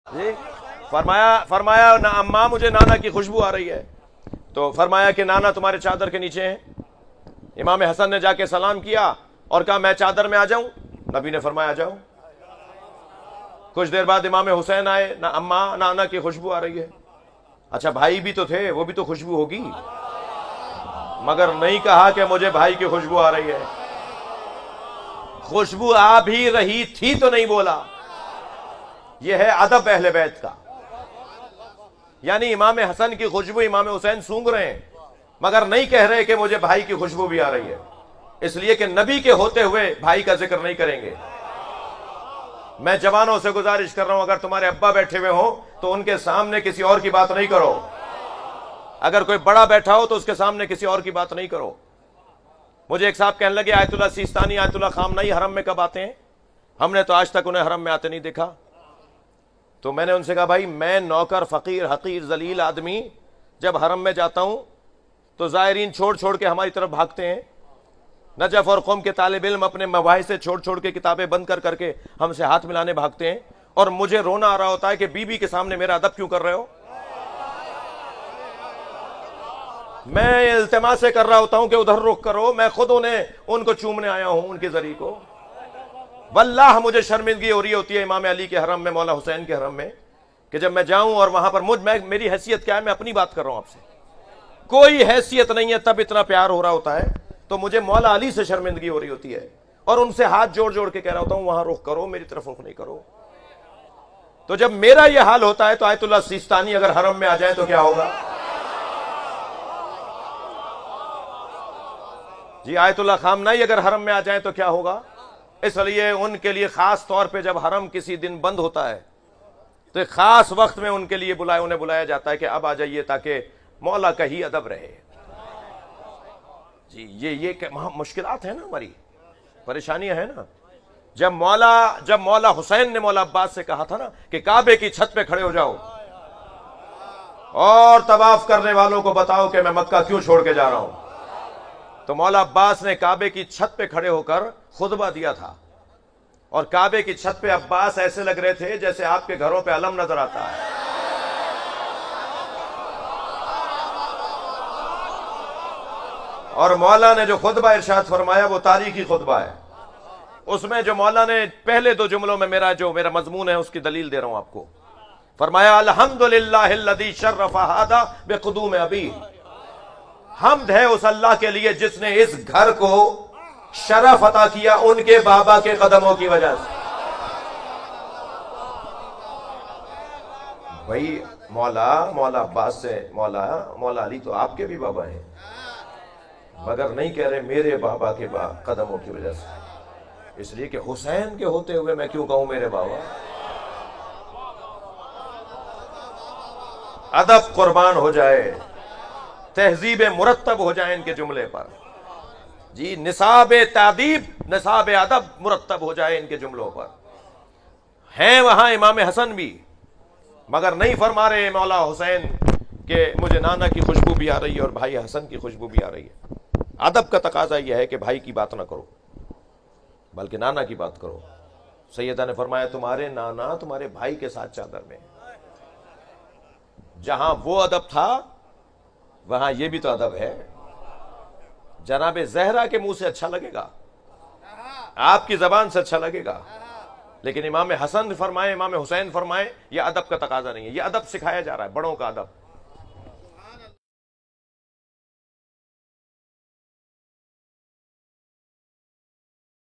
جی فرمایا نا اماں مجھے نانا کی خوشبو آ رہی ہے، تو فرمایا کہ نانا تمہارے چادر کے نیچے ہیں۔ امام حسن نے جا کے سلام کیا اور کہا میں چادر میں آ جاؤں؟ نبی نے فرمایا آ جاؤ۔ کچھ دیر بعد امام حسین آئے، نہ اماں نانا کی خوشبو آ رہی ہے۔ اچھا بھائی بھی تو تھے، وہ بھی تو خوشبو ہوگی، مگر نہیں کہا کہ مجھے بھائی کی خوشبو آ رہی ہے۔ خوشبو آ بھی رہی تھی تو نہیں بولا۔ یہ ہے ادب اہل بیت کا، یعنی امام حسن کی خوشبو امام حسین سونگ رہے ہیں مگر نہیں کہہ رہے کہ مجھے بھائی کی خوشبو بھی آ رہی ہے، اس لیے کہ نبی کے ہوتے ہوئے بھائی کا ذکر نہیں کریں گے۔ میں جوانوں سے گزارش کر رہا ہوں، اگر تمہارے ابا بیٹھے ہوئے ہوں تو ان کے سامنے کسی اور کی بات نہیں کرو، اگر کوئی بڑا بیٹھا ہو تو اس کے سامنے کسی اور کی بات نہیں کرو۔ مجھے ایک صاحب کہنے لگے آیت اللہ سیستانی آیت اللہ خامنہئی حرم میں کب آتے ہیں؟ ہم نے تو آج تک انہیں حرم میں آتے نہیں دیکھا۔ تو میں نے ان سے کہا بھائی میں نوکر فقیر حقیر ذلیل آدمی جب حرم میں جاتا ہوں تو زائرین چھوڑ چھوڑ کے ہماری طرف بھاگتے ہیں، نجف اور قوم کے طالب علم اپنے مباحث سے چھوڑ چھوڑ کے کتابیں بند کر کر کے ہم سے ہاتھ ملانے بھاگتے ہیں، اور مجھے رونا آ رہا ہوتا ہے کہ بی بی کے سامنے میرا ادب کیوں کر رہے ہو؟ میں التماس سے کر رہا ہوتا ہوں کہ ادھر رخ کرو، میں خود ان کو چومنے آیا ہوں، ان کے ذریعے کو۔ واللہ مجھے شرمندگی ہو رہی ہوتی ہے امام علی کے حرم میں، مولا حسین کے حرم میں، کہ جب میں جاؤں اور وہاں پر میری حیثیت کیا ہے، میں اپنی بات کر رہا ہوں آپ سے، کوئی حیثیت نہیں ہے، تب اتنا پیار ہو رہا ہوتا ہے، تو مجھے مولا علی سے شرمندگی ہو رہی ہوتی ہے، اور ان سے ہاتھ جوڑ جوڑ کے کہہ رہا ہوتا ہوں وہاں رخ کرو، میری طرف رخ نہیں کرو۔ تو جب میرا یہ حال ہوتا ہے تو آیت اللہ سیستانی اگر حرم میں آ جائے تو کیا ہوگا؟ جی آیت اللہ خامنہئی اگر حرم میں آ جائیں تو کیا ہوگا؟ اس لیے ان کے لیے خاص طور پہ جب حرم کسی دن بند ہوتا ہے تو ایک خاص وقت میں ان کے لیے انہیں بلایا جاتا ہے کہ اب آ جائیے تاکہ مولا کا ہی ادب رہے۔ جی یہ مشکلات ہیں نا، ہماری پریشانیاں ہیں نا۔ جب مولا حسین نے مولا عباس سے کہا تھا نا کہ کعبے کی چھت پہ کھڑے ہو جاؤ اور طواف کرنے والوں کو بتاؤ کہ میں مکہ کیوں چھوڑ کے جا رہا ہوں، تو مولا عباس نے کعبے کی چھت پہ کھڑے ہو کر خطبہ دیا تھا، اور کعبے کی چھت پہ عباس ایسے لگ رہے تھے جیسے آپ کے گھروں پہ علم نظر آتا ہے۔ اور مولا نے جو خطبہ ارشاد فرمایا وہ تاریخی خطبہ ہے، اس میں جو مولا نے پہلے دو جملوں میں میرا مضمون ہے اس کی دلیل دے رہا ہوں آپ کو۔ فرمایا الحمدللہ الذی شرف ھذا بقدوم ابی، حمد ہے اس اللہ کے لیے جس نے اس گھر کو شرف عطا کیا ان کے بابا کے قدموں کی وجہ سے۔ بھائی مولا عباس سے مولا علی تو آپ کے بھی بابا ہیں، مگر نہیں کہہ رہے میرے بابا کے قدموں کی وجہ سے، اس لیے کہ حسین کے ہوتے ہوئے میں کیوں کہوں میرے بابا۔ ادب قربان ہو جائے، تہذیب مرتب ہو جائے ان کے جملے پر، جی نصاب تادیب نصاب ادب مرتب ہو جائے ان کے جملوں پر۔ ہیں وہاں امام حسن بھی، مگر نہیں فرما رہے مولا حسین کہ مجھے نانا کی خوشبو بھی آ رہی ہے اور بھائی حسن کی خوشبو بھی آ رہی ہے۔ ادب کا تقاضا یہ ہے کہ بھائی کی بات نہ کرو بلکہ نانا کی بات کرو۔ سیدہ نے فرمایا تمہارے نانا تمہارے بھائی کے ساتھ چادر میں، جہاں وہ ادب تھا وہاں یہ بھی تو ادب ہے۔ جناب زہرا کے منہ سے اچھا لگے گا، آپ کی زبان سے اچھا لگے گا، لیکن امام حسن فرمائے امام حسین فرمائے یہ ادب کا تقاضا نہیں ہے، یہ ادب سکھایا جا رہا ہے، بڑوں کا ادب۔